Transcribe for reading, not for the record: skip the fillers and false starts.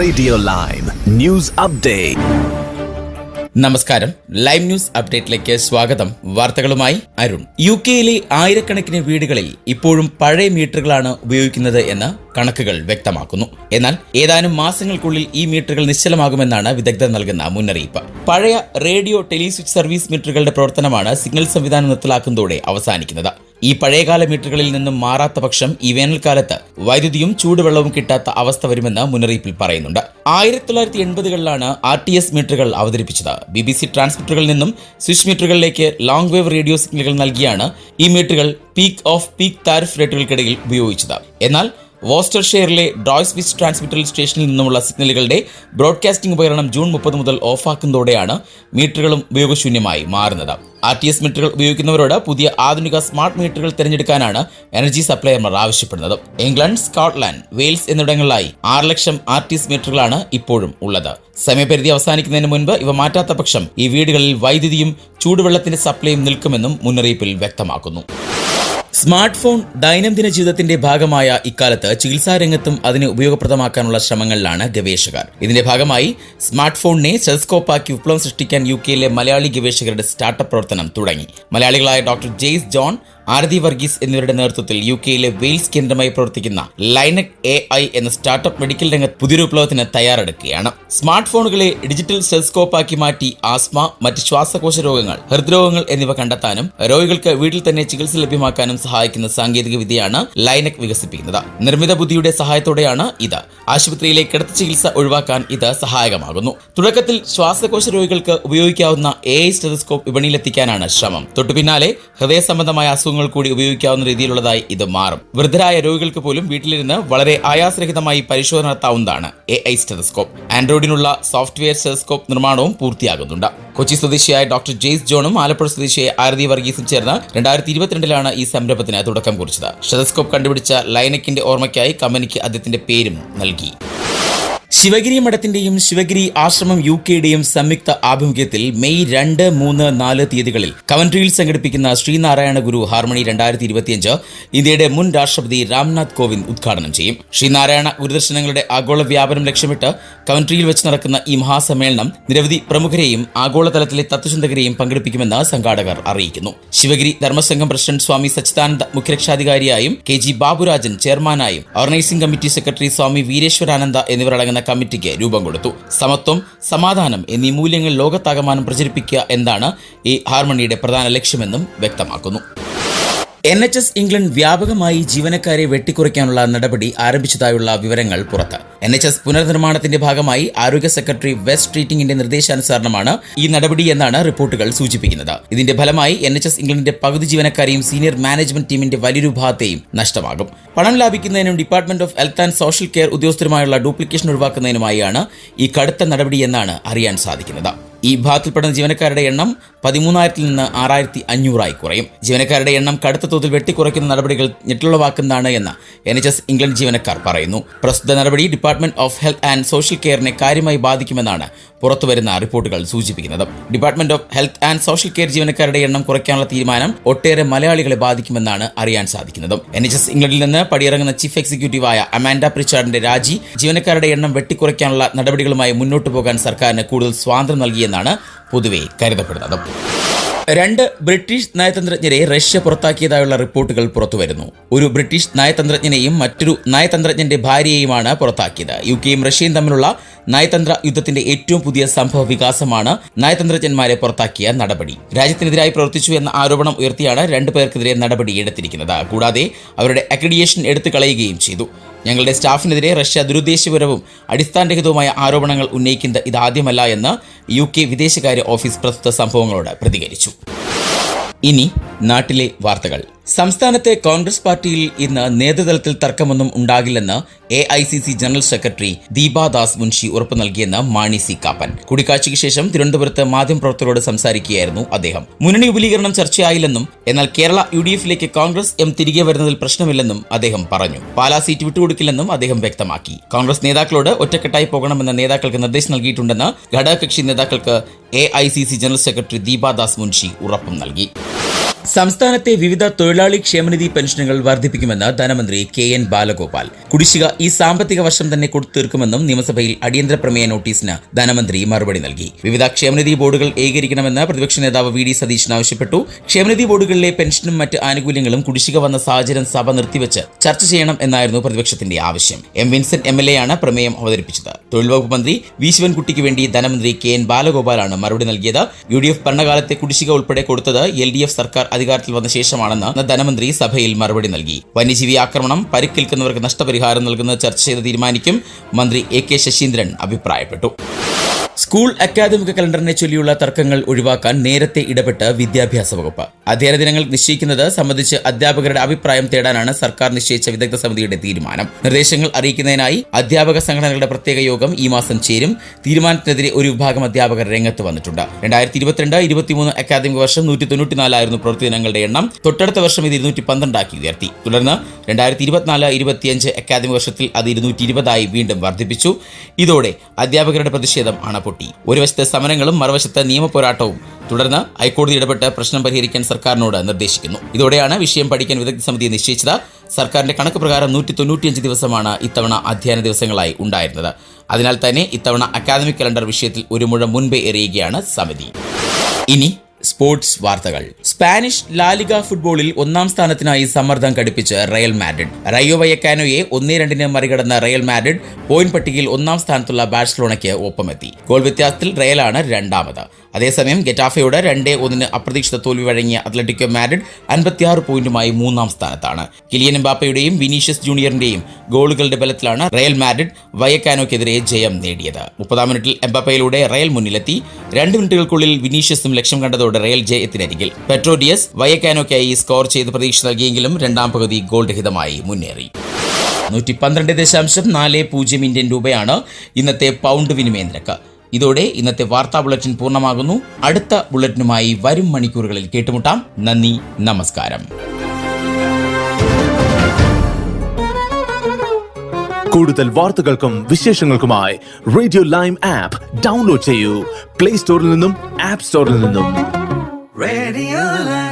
Radio live news update. നമസ്കാരം. Live news അപ്ഡേറ്റിലേക്ക് സ്വാഗതം. വാർത്തകളുമായി അരുൺ. യുകെയിലെ ആയിരക്കണക്കിന് വീടുകളിൽ ഇപ്പോഴും പഴയ മീറ്ററുകളാണ് ഉപയോഗിക്കുന്നത് എന്ന് കണക്കുകൾ വ്യക്തമാക്കുന്നു. എന്നാൽ ഏതാനും മാസങ്ങൾക്കുള്ളിൽ ഈ മീറ്ററുകൾ നിശ്ചലമാകുമെന്നാണ് വിദഗ്ധർ നൽകുന്ന മുന്നറിയിപ്പ്. പഴയ റേഡിയോ ടെലിസ്വിച്ച് സർവീസ് മീറ്ററുകളുടെ പ്രവർത്തനമാണ് സിഗ്നൽ സംവിധാനം നിർത്തലാക്കുന്നതോടെ അവസാനിക്കുന്നത്. ഈ പഴയകാല മീറ്ററുകളിൽ നിന്നും മാറാത്ത പക്ഷം ഈ വേനൽക്കാലത്ത് വൈദ്യുതിയും ചൂടുവെള്ളവും കിട്ടാത്ത അവസ്ഥ വരുമെന്ന് മുന്നറിയിപ്പിൽ പറയുന്നുണ്ട്. 1980കളിലാണ് RTS മീറ്ററുകൾ അവതരിപ്പിച്ചത്. BBC ട്രാൻസ്മിറ്ററുകളിൽ നിന്നും സ്വിച്ച് മീറ്ററുകളിലേക്ക് ലോങ് വേവ് റേഡിയോ സിഗ്നലുകൾ നൽകിയാണ് ഈ മീറ്ററുകൾ പീക്ക് ഓഫ് പീക്ക് താരിഫ് റേറ്റുകൾക്കിടയിൽ ഉപയോഗിച്ചത്. എന്നാൽ വോസ്റ്റർഷെയറിലെ ഡ്രോയ്സ്വിച്ച് ട്രാൻസ്മിറ്റർ സ്റ്റേഷനിൽ നിന്നുമുള്ള സിഗ്നലുകളുടെ ബ്രോഡ്കാസ്റ്റിംഗ് ഉപകരണം ജൂൺ 30 മുതൽ ഓഫാക്കുന്നതോടെയാണ് മീറ്ററുകളും ഉപയോഗശൂന്യമായി മാറുന്നത്. RTS മീറ്ററുകൾ ഉപയോഗിക്കുന്നവരോട് പുതിയ ആധുനിക സ്മാർട്ട് മീറ്ററുകൾ തിരഞ്ഞെടുക്കാനാണ് എനർജി സപ്ലയർമാർ ആവശ്യപ്പെടുന്നത്. ഇംഗ്ലണ്ട്, സ്കോട്ട്ലാൻഡ്, വെയിൽസ് എന്നിവിടങ്ങളിലായി 6 ലക്ഷം RTS മീറ്ററുകളാണ് ഇപ്പോഴും ഉള്ളത്. സമയപരിധി അവസാനിക്കുന്നതിന് മുൻപ് ഇവ മാറ്റാത്ത പക്ഷം ഈ വീടുകളിൽ വൈദ്യുതിയും ചൂടുവെള്ളത്തിന്റെ സപ്ലൈയും നിൽക്കുമെന്നും മുന്നറിയിപ്പിൽ വ്യക്തമാക്കുന്നു. സ്മാർട്ട് ഫോൺ ദൈനംദിന ജീവിതത്തിന്റെ ഭാഗമായ ഇക്കാലത്ത് ചികിത്സാ രംഗത്തും അതിനെ ഉപയോഗപ്രദമാക്കാനുള്ള ശ്രമങ്ങളിലാണ് ഗവേഷകർ. ഇതിന്റെ ഭാഗമായി സ്മാർട്ട് ഫോണിനെ സ്റ്റെതസ്കോപ്പാക്കി വിപ്ലവം സൃഷ്ടിക്കാൻ യുകെയിലെ മലയാളി ഗവേഷകരുടെ സ്റ്റാർട്ടപ്പ് പ്രവർത്തനം തുടങ്ങി. മലയാളികളായ ഡോക്ടർ ജെയ്സ് ജോൺ, ആരതി വർഗീസ് എന്നിവരുടെ നേതൃത്വത്തിൽ യുകെയിലെ വെയിൽസ് കേന്ദ്രമായി പ്രവർത്തിക്കുന്ന ലൈനക് AI എന്ന സ്റ്റാർട്ടപ്പ് മെഡിക്കൽ രംഗത്ത് പുതിയൊരു വിപ്ലവത്തിന് തയ്യാറെടുക്കുകയാണ്. സ്മാർട്ട് ഫോണുകളെ ഡിജിറ്റൽ സ്റ്റെതസ്കോപ്പാക്കി മാറ്റി ആസ്മ, മറ്റ് ശ്വാസകോശ രോഗങ്ങൾ, ഹൃദ്രോഗങ്ങൾ എന്നിവ കണ്ടെത്താനും രോഗികൾക്ക് വീട്ടിൽ തന്നെ ചികിത്സ ലഭ്യമാക്കാനും സഹായിക്കുന്ന സാങ്കേതിക വിദ്യയാണ് ലൈനക് വികസിപ്പിക്കുന്നത്. നിർമ്മിത ബുദ്ധിയുടെ സഹായത്തോടെയാണ് ഇത്. ആശുപത്രിയിലെ കിടത്തി ചികിത്സ ഒഴിവാക്കാൻ ഇത് സഹായകമാകുന്നു. തുടക്കത്തിൽ ശ്വാസകോശ രോഗികൾക്ക് ഉപയോഗിക്കാവുന്ന AI സ്റ്റെതസ്കോപ്പ് വിപണിയിലെത്തിക്കാനാണ് ശ്രമം. തൊട്ടുപിന്നാലെ ഹൃദയ സംബന്ധമായ കൂടി ഉപയോഗിക്കാവുന്ന രീതിയിലുള്ളതായി ഇത് മാറും. വൃദ്ധരായ രോഗികൾക്ക് പോലും വീട്ടിലിരുന്ന് വളരെ ആയാസരഹിതമായി പരിശോധന നടത്താവുന്നതാണ് AI സ്റ്റെതസ്കോപ്പ്. ആൻഡ്രോയിഡിനുള്ള സോഫ്റ്റ്വെയർ സ്റ്റെതസ്കോപ്പ് നിർമ്മാണവും പൂർത്തിയാകുന്നുണ്ട്. കൊച്ചി സ്വദേശിയായ ഡോക്ടർ ജെയ്സ് ജോണും ആലപ്പുഴ സ്വദേശിയായ ആരതി വർഗീസും ചേർന്ന് 2022ലാണ് ഈ സംരംഭത്തിന് തുടക്കം കുറിച്ചത്. സ്റ്റെതസ്കോപ്പ് കണ്ടുപിടിച്ച ലൈനക്കിന്റെ ഓർമ്മയ്ക്കായി കമ്പനിക്ക് അദ്ദേഹത്തിന്റെ പേരും നൽകി. ശിവഗിരി മഠത്തിന്റെയും ശിവഗിരി ആശ്രമം UKയുടെയും സംയുക്ത ആഭിമുഖ്യത്തിൽ മെയ് 2, 3, 4 തീയതികളിൽ കവൻട്രിയിൽ സംഘടിപ്പിക്കുന്ന ശ്രീനാരായണ ഗുരു ഹാർമണി 2025 ഇന്ത്യയുടെ മുൻ രാഷ്ട്രപതി രാംനാഥ് കോവിന്ദ് ഉദ്ഘാടനം ചെയ്യും. ശ്രീനാരായണ ഗുരുദർശനങ്ങളുടെ ആഗോള വ്യാപനം ലക്ഷ്യമിട്ട് കവൻട്രിയിൽ വെച്ച് നടക്കുന്ന ഈ മഹാസമ്മേളനം നിരവധി പ്രമുഖരെയും ആഗോളതലത്തിലെ തത്വചിന്തകരെയും പങ്കെടുപ്പിക്കുമെന്ന് സംഘാടകർ അറിയിക്കുന്നു. ശിവഗിരി ധർമ്മസംഘം പ്രസിഡന്റ് സ്വാമി സച്ചിദാനന്ദ മുഖ്യരക്ഷാധികാരിയായും KG ബാബുരാജൻ ചെയർമാനായും organising committee secretary Swami Veereshwarananda എന്നിവരടങ്ങുന്ന കമ്മിറ്റിക്ക് രൂപം കൊടുത്തു. സമത്വം, സമാധാനം എന്നീ മൂല്യങ്ങൾ ലോകത്താകമാനം പ്രചരിപ്പിക്കുക എന്നതാണ് ഈ ഹാർമണിയുടെ പ്രധാന ലക്ഷ്യമെന്നും വ്യക്തമാക്കുന്നു. NHS ഇംഗ്ലണ്ട് വ്യാപകമായി ജീവനക്കാരെ വെട്ടിക്കുറയ്ക്കാനുള്ള നടപടി ആരംഭിച്ചതായുള്ള വിവരങ്ങൾ പുറത്ത്. NHS പുനർനിർമ്മാണത്തിന്റെ ഭാഗമായി ആരോഗ്യ സെക്രട്ടറി വെസ്റ്റ് ട്രീറ്റിംഗിന്റെ നിർദ്ദേശാനുസരണമാണ് ഈ നടപടി എന്നാണ് റിപ്പോർട്ടുകൾ സൂചിപ്പിക്കുന്നത്. ഇതിന്റെ ഫലമായി NHS ഇംഗ്ലണ്ടിന്റെ പകുതി ജീവനക്കാരെയും സീനിയർ മാനേജ്മെന്റ് ടീമിന്റെ വലിയൊരു ഭാഗത്തെയും നഷ്ടമാകും. പണം ലാഭിക്കുന്നതിനും department of health and social care ഉദ്യോഗസ്ഥരുമായുള്ള ഡ്യൂപ്ലിക്കേഷൻ ഒഴിവാക്കുന്നതിനുമായാണ് ഈ കടുത്ത നടപടി എന്നാണ് അറിയാൻ സാധിക്കുന്നത്. ഈ വിഭാഗത്തിൽപ്പെടുന്ന ജീവനക്കാരുടെ എണ്ണം 13,000 നിന്ന് 6,500 കുറയും. ജീവനക്കാരുടെ എണ്ണം കടുത്ത തോതിൽ വെട്ടിക്കുറയ്ക്കുന്ന നടപടികൾ ഞെട്ടുളവാക്കുന്നതാണ് എന്ന് NHS ഇംഗ്ലണ്ട് ജീവനക്കാർ പറയുന്നു. പ്രസ്തുത നടപടി department of health and social കെയറിനെ കാര്യമായി ബാധിക്കുമെന്നാണ് പുറത്തുവരുന്ന റിപ്പോർട്ടുകൾ സൂചിപ്പിക്കുന്നത്. Department of health and social care ജീവനക്കാരുടെ എണ്ണം കുറയ്ക്കാനുള്ള തീരുമാനം ഒട്ടേറെ മലയാളികളെ ബാധിക്കുമെന്നാണ് അറിയാൻ സാധിക്കുന്നത്. NHS ഇംഗ്ലണ്ടിൽ നിന്ന് പടിയിറങ്ങുന്ന ചീഫ് എക്സിക്യൂട്ടീവായ അമാൻഡ പ്രിച്ചാർഡിന്റെ രാജി ജീവനക്കാരുടെ എണ്ണം വെട്ടിക്കുറയ്ക്കാനുള്ള നടപടികളുമായി മുന്നോട്ടു പോകാൻ സർക്കാരിന് കൂടുതൽ സ്വാതന്ത്ര്യം നൽകിയെന്നാണ് പൊതുവെ കരുതപ്പെടുന്നത്. 2 ബ്രിട്ടീഷ് നയതന്ത്രജ്ഞരെ റഷ്യ പുറത്താക്കിയതായുള്ള റിപ്പോർട്ടുകൾ പുറത്തുവരുന്നു. ഒരു ബ്രിട്ടീഷ് നയതന്ത്രജ്ഞനെയും മറ്റൊരു നയതന്ത്രജ്ഞന്റെ ഭാര്യയെയുമാണ് പുറത്താക്കിയത്. UKയും റഷ്യയും തമ്മിലുള്ള നയതന്ത്ര യുദ്ധത്തിന്റെ ഏറ്റവും പുതിയ സംഭവ വികാസമാണ് നയതന്ത്രജ്ഞന്മാരെ പുറത്താക്കിയ നടപടി. രാജ്യത്തിനെതിരായി പ്രവർത്തിച്ചു എന്ന ആരോപണം ഉയർത്തിയാണ് 2 പേർക്കെതിരെ നടപടി എടുത്തിരിക്കുന്നത്. കൂടാതെ അവരുടെ അക്രഡിറ്റേഷൻ എടുത്തു കളയുകയും ചെയ്തു. ഞങ്ങളുടെ സ്റ്റാഫിനെതിരെ റഷ്യ ദുരുദ്ദേശപരവും അടിസ്ഥാനരഹിതവുമായ ആരോപണങ്ങൾ ഉന്നയിക്കുന്നത് ഇതാദ്യമല്ല എന്ന് UK വിദേശകാര്യ ഓഫീസ് പ്രസ്തുത സംഭവങ്ങളോട് പ്രതികരിച്ചു. ഇനി നാട്ടിലെ വാർത്തകൾ. സംസ്ഥാനത്തെ കോൺഗ്രസ് പാർട്ടിയിൽ ഇന്ന് നേതൃതലത്തിൽ തർക്കമൊന്നും ഉണ്ടാകില്ലെന്ന് AICC general secretary Deepa Das Munshi ഉറപ്പു നൽകിയെന്ന് മാണി സി കാപ്പൻ. കൂടിക്കാഴ്ചയ്ക്ക് ശേഷം തിരുവനന്തപുരത്ത് മാധ്യമപ്രവർത്തകരോട് സംസാരിക്കുകയായിരുന്നു അദ്ദേഹം. മുന്നണി വിപുലീകരണം ചർച്ചയായില്ലെന്നും എന്നാൽ കേരള UDFിലേക്ക് കോൺഗ്രസ് തിരികെ വരുന്നതിൽ പ്രശ്നമില്ലെന്നും അദ്ദേഹം പറഞ്ഞു. പാലാ സീറ്റ് വിട്ടുകൊടുക്കില്ലെന്നും അദ്ദേഹം വ്യക്തമാക്കി. കോൺഗ്രസ് നേതാക്കളോട് ഒറ്റക്കെട്ടായി പോകണമെന്ന് നേതാക്കൾക്ക് നിർദ്ദേശം നൽകിയിട്ടുണ്ടെന്ന് ഘടകകക്ഷി നേതാക്കൾക്ക് AICC general secretary Deepa Das Munshi ഉറപ്പും നൽകി. സംസ്ഥാനത്തെ വിവിധ തൊഴിലാളി ക്ഷേമനിധി പെൻഷനുകൾ വർദ്ധിപ്പിക്കുമെന്ന് ധനമന്ത്രി KN ബാലഗോപാൽ. കുടിശ്ശിക ഈ സാമ്പത്തിക വർഷം തന്നെ കൊടുത്തീർക്കുമെന്നും നിയമസഭയിൽ അടിയന്തര പ്രമേയ നോട്ടീസിന് ധനമന്ത്രി മറുപടി നൽകി. വിവിധ ക്ഷേമനിധി ബോർഡുകൾ ഏകീകരിക്കണമെന്ന് പ്രതിപക്ഷ നേതാവ് VD സതീശൻ ആവശ്യപ്പെട്ടു. ക്ഷേമനിധി ബോർഡുകളിലെ പെൻഷനും മറ്റ് ആനുകൂല്യങ്ങളും കുടിശ്ശിക വന്ന സാഹചര്യം സഭ നിർത്തിവെച്ച് ചർച്ച ചെയ്യണം എന്നായിരുന്നു പ്രതിപക്ഷത്തിന്റെ ആവശ്യം. M. വിൻസെന്റ് MLA ആണ് പ്രമേയം അവതരിപ്പിച്ചത്. തൊഴിൽ വകുപ്പ് മന്ത്രി V. ശിവൻകുട്ടിക്ക് വേണ്ടി ധനമന്ത്രി KN ബാലഗോപാലാണ് മറുപടി നൽകിയത്. UDF ഭരണകാലത്തെ കുടിശ്ശിക ഉൾപ്പെടെ കൊടുത്തത് LDF സർക്കാർ അധികാരത്തിൽ വന്ന ശേഷമാണെന്ന് ധനമന്ത്രി സഭയിൽ മറുപടി നൽകി. വന്യജീവി ആക്രമണം പരിക്കേൽക്കുന്നവർക്ക് നഷ്ടപരിഹാരം നൽകുന്നത് ചർച്ച ചെയ്ത് തീരുമാനിക്കും മന്ത്രി AK ശശീന്ദ്രൻ അഭിപ്രായപ്പെട്ടു. സ്കൂൾ അക്കാദമിക കലണ്ടറിനെ ചൊല്ലിയുള്ള തർക്കങ്ങൾ ഒഴിവാക്കാൻ നേരത്തെ ഇടപെട്ട് വിദ്യാഭ്യാസ വകുപ്പ്. അധ്യയന ദിനങ്ങൾ നിശ്ചയിക്കുന്നത് സംബന്ധിച്ച് അധ്യാപകരുടെ അഭിപ്രായം തേടാനാണ് സർക്കാർ നിശ്ചയിച്ച വിദഗ്ധ സമിതിയുടെ തീരുമാനം. നിർദ്ദേശങ്ങൾ അറിയിക്കുന്നതിനായി അധ്യാപക സംഘടനകളുടെ പ്രത്യേക യോഗം ഈ മാസം ചേരും. തീരുമാനത്തിനെതിരെ ഒരു വിഭാഗം അധ്യാപകർ രംഗത്ത് വന്നിട്ടുണ്ട്. 2022-23 അക്കാദമിക വർഷം 194 ആയിരുന്നു പ്രവൃത്തി ദിനങ്ങളുടെ എണ്ണം. തൊട്ടടുത്ത വർഷം ഇത് 212 ആക്കി ഉയർത്തി. തുടർന്ന് 2024-25 അക്കാദമിക വർഷത്തിൽ അത് 220 വീണ്ടും വർദ്ധിപ്പിച്ചു. ഇതോടെ അധ്യാപകരുടെ പ്രതിഷേധം അണപൊട്ടി. ഒരു വശത്ത് സമരങ്ങളും മറുവശത്ത് നിയമപോരാട്ടവും. തുടർന്ന് ഹൈക്കോടതി ഇടപെട്ട് പ്രശ്നം പരിഹരിക്കാൻ സർക്കാരിനോട് നിർദ്ദേശിക്കുന്നു. ഇതോടെയാണ് വിഷയം പഠിക്കാൻ വിദഗ്ധ സമിതി നിശ്ചയിച്ചത്. സർക്കാരിന്റെ കണക്ക് പ്രകാരം 195 ദിവസമാണ് ഇത്തവണ അധ്യയന ദിവസങ്ങളായി ഉണ്ടായിരുന്നത്. അതിനാൽ തന്നെ ഇത്തവണ അക്കാദമിക് കലണ്ടർ വിഷയത്തിൽ ഒരു മുഴം മുൻപേ എറിയുകയാണ് സമിതി. ഇനി സ്പോർട്സ് വാർത്തകൾ. സ്പാനിഷ് ലാലിഗ ഫുട്ബോളിൽ 1-ാം സ്ഥാനത്തിനായി സമ്മർദ്ദം ഘടിപ്പിച്ച് റയൽ മാഡ്രിഡ്. റയോ വയക്കാനോയെ 1-2 മറികടന്ന റയൽ മാഡ്രിഡ് പോയിന്റ് പട്ടികയിൽ 1-ാം സ്ഥാനത്തുള്ള ബാഴ്സലോണയ്ക്ക് ഒപ്പമെത്തി. ഗോൾ വ്യത്യാസത്തിൽ റയലാണ് രണ്ടാമത്. അതേസമയം ഗെറ്റാഫയോട് 2-1 അപ്രതീക്ഷിത തോൽവി വഴങ്ങിയ അത്ലറ്റിക്കോ മാഡ്രിഡ് 56 പോയിന്റുമായി 3-ാം സ്ഥാനത്താണ്. കിലിയൻ എംബാപ്പയുടെയും വിനീഷ്യസ് ജൂനിയറിന്റെയും ഗോളുകളുടെ ബലത്തിലാണ് റയൽ മാഡ്രിഡ് വയക്കാനോയ്ക്കെതിരെ ജയം നേടിയത്. 30-ാം മിനിറ്റിൽ എംബാപ്പയിലൂടെ റയൽ മുന്നിലെത്തി. 2 മിനിറ്റുകൾക്കുള്ളിൽ വിനീഷ്യസും ലക്ഷ്യം കണ്ടതോടെ റയൽ ജയത്തിനരികിൽ. പെട്രോ ഡിയസ് വയക്കാനോയ്ക്കായി സ്കോർ ചെയ്ത് പ്രതീക്ഷ നൽകിയെങ്കിലും രണ്ടാം പകുതി ഗോൾ രഹിതമായി മുന്നേറി. 112.40 ഇന്ത്യൻ രൂപയാണ് ഇന്നത്തെ പൗണ്ട് വിനിമയ നിരക്ക്. ഇതോടെ ഇന്നത്തെ വാർത്താ ബുള്ളറ്റിൻ പൂർണ്ണമാകുന്നു. അടുത്ത ബുള്ളറ്റിനുമായി വരും മണിക്കൂറുകളിൽ കേട്ടുമുട്ടാം. നന്ദി, നമസ്കാരം. കൂടുതൽ വാർത്തകൾക്കും വിശേഷങ്ങൾക്കുമായി റേഡിയോ ലൈം ആപ്പ് ഡൗൺലോഡ് ചെയ്യൂ. പ്ലേ സ്റ്റോറിൽ നിന്നും ആപ്പ് സ്റ്റോറിൽ നിന്നും. Radio Lime.